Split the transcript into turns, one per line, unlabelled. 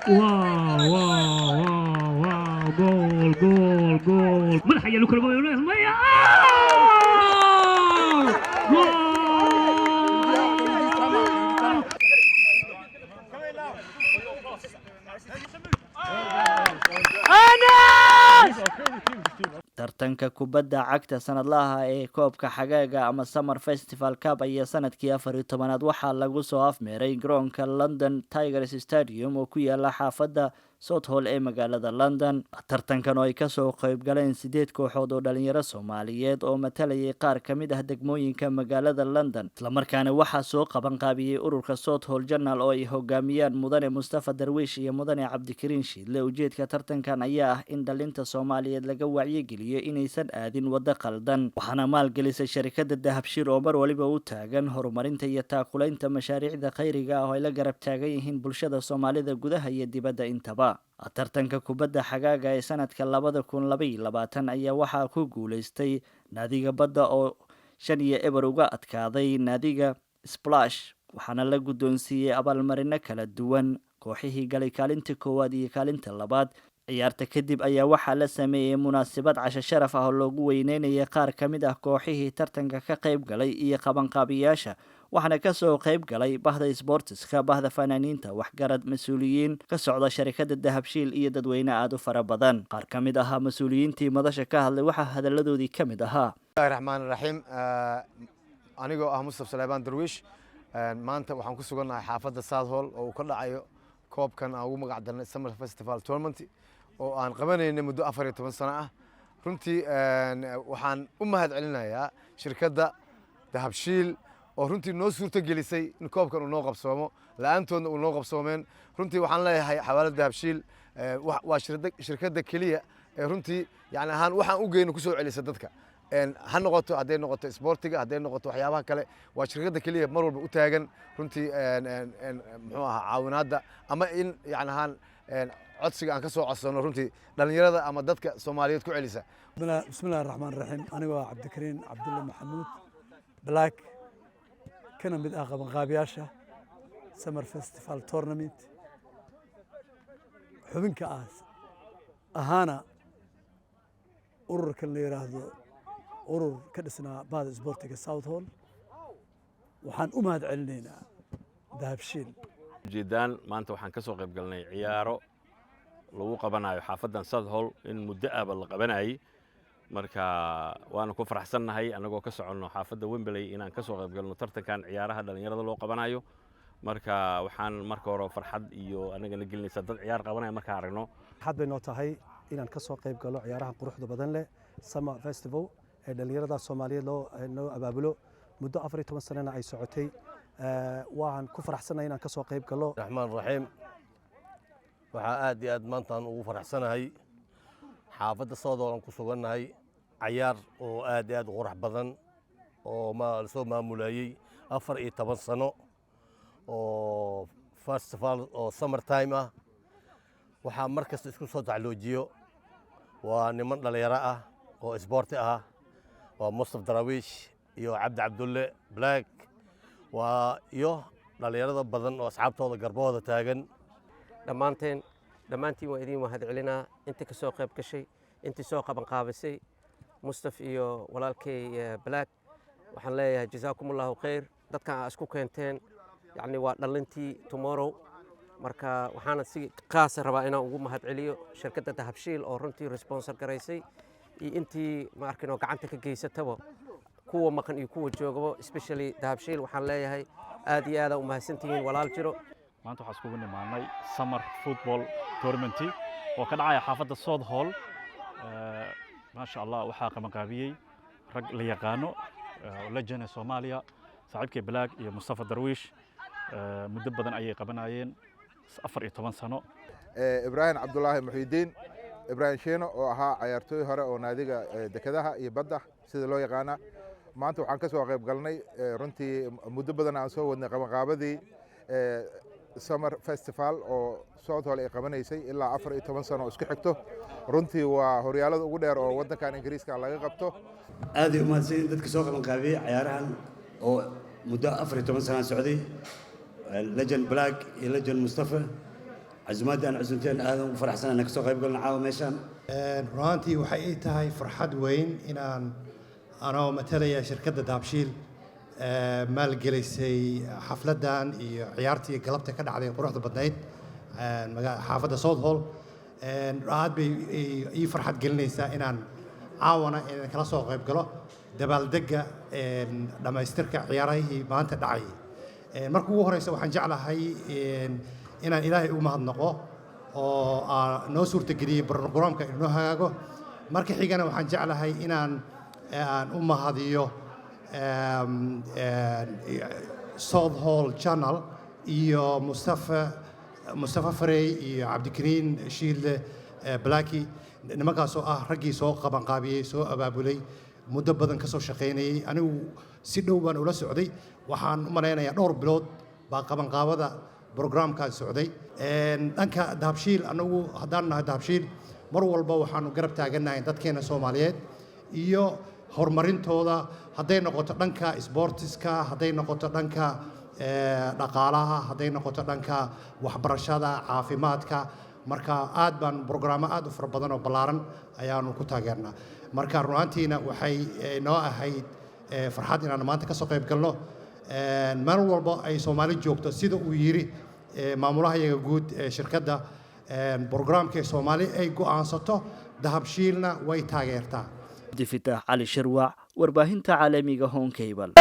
واو واو واو واو جول جول جول ملحق يا لوكا المية
tartanka kubadda cagta sanadlaha ee koobka xagaaga ama summer festival cup ayaa sanadkii 14aad waxaa lagu soo afmeeray garoonka london tigers stadium oo ku yaala xaafadda southall ee magaalada london. tartankan oo ay kasoo qayb galeen 8 kooxood oo dhalinyaro soomaaliyeed oo matalayay qaar ka mid ah degmooyinka magaalada london, islamarkaana waxaa soo qaban qaabiyey ururka southall journal oo ay hogaamiyaan mudane mustafa darwiish iyo mudane cabdikariin shiidle. ujeedka tartankan ayaa ah in dhalinta soomaaliyeed laga wacyigeliyo inaysan aadin waddo qaldan, waxaana maalgelisay sharikada dahabshiil oo mar waliba u taagan horumarinta iyo taakulaynta mashaariicda khayriga ah oo ay la garab taagan yihiin bulshada soomaalida gudaha iyo dibadda intaba. tartanka kubadda xagaaga ee sanadka 2022 ayaa waxaa ku guuleystay naadiga badda oo 5-0 uga adkaaday naadiga splash, waxaana la guddoonsiiyey abaalmarino kala duwan kooxihii galay kaalinta koowaad iyo kaalinta labaad. ciyaarta kadib ayaa waxaa la sameeyey munaasabad casho sharaf ah oo loogu weyneynayay qaar ka mid ah kooxihii tartanka ka qayb galay iyo qabanqaabiyaasha, waxaana kasoo qayb galay bahda isboortiska, bahda fanaaniinta, waxgarad, mas-uuliyiin ka socda sharikada dahabshiil iyo dadweyne aada u fara badan. qaar ka mid ahaa mas-uuliyiintii madasha ka hadlay waxaa hadaladoodii ka mid ahaa:
bismillahi raxmaani raxiim. anigoo ah Mustaf Saleebaan Darwiish, maanta waxaan ku sugannahay xaafadda Southall oo uu ka dhacayo koobkan aan ugu magac darnay Summer Festival Tournament oo aan qabanaynay muddo 14 sano ah. runtii waxaan u mahad celinayaa shirkadda dahabshiil oo runtii noo suurto gelisay in koobkan uu noo qabsoomo, la-aantoodna uu noo qabsoomeen. runtii waxaan leeyahay xawaalada dahabshiil waa shirkadda keliya ee runtii yani ahaan waxaan u geyno kusoo celisa dadka, ha noqoto hadday noqoto isboortiga, hadday noqoto waxyaabaha kale. waa shirkadda keliya mar walba u taagan runtii muxuu ahaa caawinaadda ama in yani ahaan codsiga aan ka soo codsano runtii dhalinyarada ama dadka Soomaaliyeed ku celisa.
bismillahi raxmaani raxiim. anigoo ah cabdikariin cabdulle maxamuud black, kana mid ah qabanqaabiyaasha summer festival tournament, xubinka ahaana ururkan la yiraahdo urur ka dhisnaa bahda isboortiga Southall. waxaan u mahad celinaynaa dahabshiil.
ujeedaan maanta waxaan ka soo qayb galnay ciyaaro lagu qabanayo xaafaddan Southall in muddo aaba la qabanayay, marka waana ku faraxsannahay anagoo ka soconno xaafadda Wembley inaan ka soo qayb galno tartankan ciyaaraha dhalinyarada loo qabanayo. marka waxaan marka hore farxad iyo anagana gelinaysa dad ciyaar qabanaya markaan aragno.
farxad bay noo tahay inaan ka soo qayb galo ciyaaraha quruxda badan leh Summer Festival ee dhalinyarada Soomaaliyeed loo abaabulo muddo 14 sanana ay socotay. waan ku faraxsanahay inaan ka soo qayb galo.
raxmaan raxiim. waxaa aad iyo aad maantaan ugu faraxsanahay xaafadda Southall aan ku sugannahay, ciyaar oo aad iyo aad u qurux badan oo la soo maamulayay 14 sano oo festival oo summer time ah. waxaa mar kasta isku soo tacloojiyo waa niman dhalinyaro ah oo isboorti ah, waa Mustaf Darwiish iyo Cabdi Cabdulle Black, waa iyo dhalinyarada badan oo asxaabtooda garbahooda taagan.
dhammaantiin waa idin mahad celinaa inta ka soo qayb gashay, intii soo qaban qaabisay Mustaf iyo walaalkay Black. waxaan leeyahay jazaakumullahu khayr. dadkan aa isku keenteen yani waa dhalintii tomorrow. marka waxaana si qaas rabaa inaan ugu mahad celiyo shirkadda dahabshiil oo runtii sponsor garaysay iyo intii ma arkinoo gacanta ka geysataba, kuwa maqan iyo kuwa joogaba, especially dahabshiil. waxaan leeyahay aad iyo aad u mahadsantihiin walaal jiro.
maanta waxaan iskugu nimaanay summer football tournament oo ka dhacaya xaafadda Southall. maasha Allah waxaa qabanqaabiyey rag la yaqaano oo la jana Soomaaliya, saaxiibkay Black iyo Mustafa Darwiish. muddo badan ayay qabanayeen 14 sano.
ibraahim cabdullaahi muxiidiin ibraahim sheeno oo ahaa ciyaartooy hore oo naadiga dekedaha iyo badda sida loo yaqaana. maanta waxaan ka soo qayb galnay runtii muddo badan aan soo wadnay qabanqaabadii summer festival oo Southall ay qabanaysay ilaa 14 sano isku xigto. runtii waa horyaalada ugu dheer oo waddankan Ingiriiska laga qabto.
aad u mahadsan dadka soo qabanqaabiyay ciyaarahan oo muddo 14 sano socday, legend Black iyo legend Mustafa. عزمات أنا عزمتين هذا فرح سنة نكسو قيب قلنا عاو ميشان
runtii waxay ii tahay farxad weyn inaan anoo matalaya shirkadda daabshiil maalgelisay xafladan iyo ciyaartii galabta ka dhacday quruxda badnayd xaafadda South Hall aad bay ii farxad gelinaysaa inaan caawana inaan kala soo qayb galo dabaaldega dhamaystirka ciyaarihii maanta dhacay marka ugu horeysa waxaan jeclahay inaan ilaahay u mahadnaqo oo noo suurtageliyey barnaamijka inoo hagaago marka xigana waxaan jeclahay inaan u mahadiyo South Hall Channel iyo Mustafa Farey iyo Cabdikariin Shiilde Blacky nimankaas oo raggii soo qaban qaabiyey soo abaabulay muddo badan ka soo shaqeynayay anigu si dhow baan ula socday waxaan u maleynayaa dhowr bilood baa qaban qaabada برنامجkaas socday dhanka dahabshiil anagu hadaan nahay dahabshiil mar walba waxaanu garab taaganahay dadkeena Soomaaliyeed iyo horumarintooda haday noqoto dhanka sportiska haday noqoto dhanka dhaqaalaha haday noqoto dhanka waxbarashada caafimaadka marka aad baan barnaamij aad u fara badan oo balaaran ayaanu ku taageernaa marka runtiina waxay noo ahayd farxad inaan maanta ka soo qayb galno meel walba ay Soomaali joogto sida uu yiri maamulaha guud ee shirkadda barnaamijka Soomaali ay go'aansato dahabshiilna way taageertaa
Difitah Ali Sharwac warbaahinta caalamiga Home Cable